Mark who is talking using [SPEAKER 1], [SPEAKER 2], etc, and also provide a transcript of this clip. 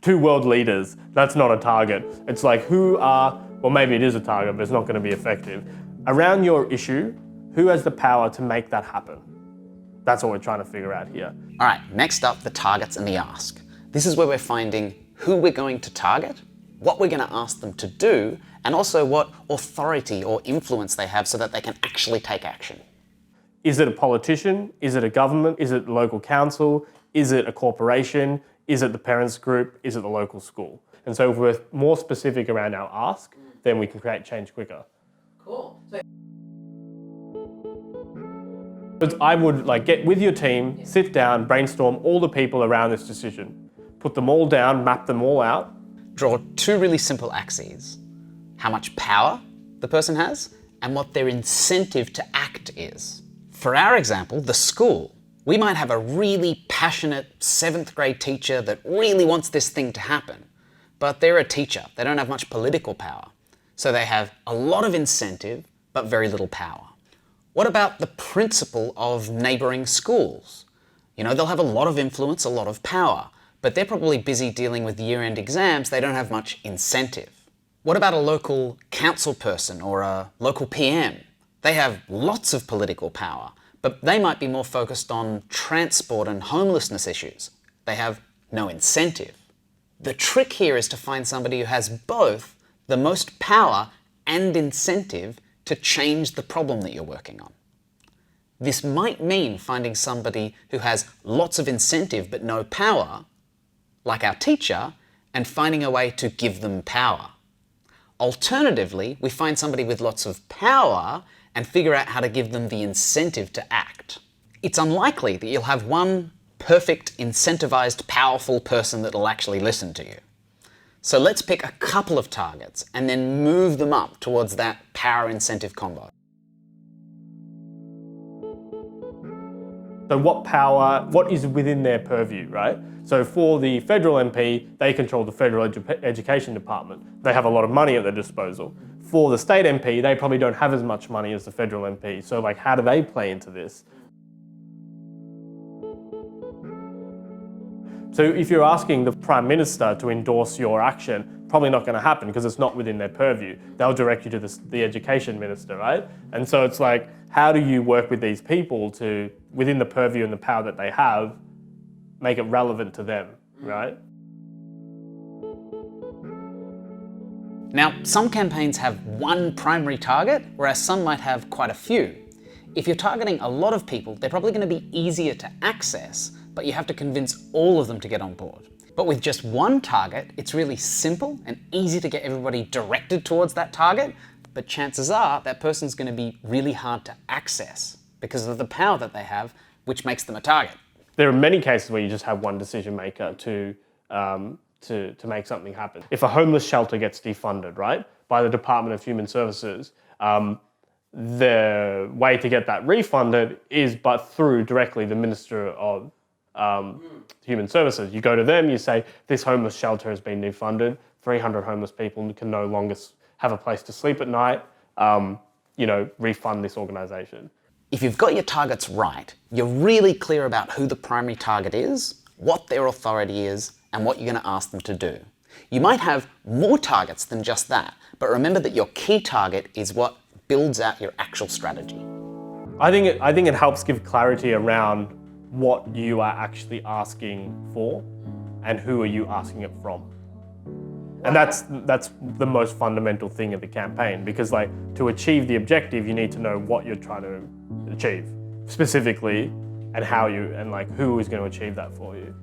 [SPEAKER 1] 2 world leaders. That's not a target. It's like well, maybe it is a target, but it's not going to be effective. Around your issue, who has the power to make that happen? That's what we're trying to figure out here.
[SPEAKER 2] All right, next up, the targets and the ask. This is where we're finding who we're going to target, what we're going to ask them to do, and also what authority or influence they have so that they can actually take action.
[SPEAKER 1] Is it a politician? Is it a government? Is it the local council? Is it a corporation? Is it the parents group? Is it the local school? And so if we're more specific around our ask, then we can create change quicker.
[SPEAKER 2] Cool.
[SPEAKER 1] But I would get with your team, sit down, brainstorm all the people around this decision, put them all down, map them all out.
[SPEAKER 2] Draw 2 really simple axes. How much power the person has and what their incentive to act is. For our example, the school. We might have a really passionate 7th grade teacher that really wants this thing to happen, but they're a teacher. They don't have much political power. So they have a lot of incentive, but very little power. What about the principal of neighbouring schools? They'll have a lot of influence, a lot of power, but they're probably busy dealing with year-end exams. They don't have much incentive. What about a local council person or a local PM? They have lots of political power, but they might be more focused on transport and homelessness issues. They have no incentive. The trick here is to find somebody who has both the most power and incentive to change the problem that you're working on. This might mean finding somebody who has lots of incentive but no power, like our teacher, and finding a way to give them power. Alternatively, we find somebody with lots of power and figure out how to give them the incentive to act. It's unlikely that you'll have one perfect, incentivized, powerful person that will actually listen to you. So let's pick a couple of targets and then move them up towards that power-incentive combo.
[SPEAKER 1] So what is within their purview, right? So for the federal MP, they control the federal education department. They have a lot of money at their disposal. For the state MP, they probably don't have as much money as the federal MP. So how do they play into this? So if you're asking the Prime Minister to endorse your action, probably not going to happen because it's not within their purview. They'll direct you to the Education Minister, right? And so it's how do you work with these people to, within the purview and the power that they have, make it relevant to them, right?
[SPEAKER 2] Now, some campaigns have one primary target, whereas some might have quite a few. If you're targeting a lot of people, they're probably going to be easier to access, but you have to convince all of them to get on board. But with just one target, it's really simple and easy to get everybody directed towards that target, but chances are that person's going to be really hard to access because of the power that they have, which makes them a target.
[SPEAKER 1] There are many cases where you just have one decision maker to make something happen. If a homeless shelter gets defunded, right, by the Department of Human Services, the way to get that refunded is through directly the Minister of Human Services. You go to them, you say, this homeless shelter has been defunded, 300 homeless people can no longer have a place to sleep at night, refund this organisation.
[SPEAKER 2] If you've got your targets right, you're really clear about who the primary target is, what their authority is, and what you're going to ask them to do. You might have more targets than just that, but remember that your key target is what builds out your actual strategy.
[SPEAKER 1] I think it helps give clarity around what you are actually asking for and who are you asking it from. And that's the most fundamental thing of the campaign, because to achieve the objective, you need to know what you're trying to achieve specifically and how who is going to achieve that for you.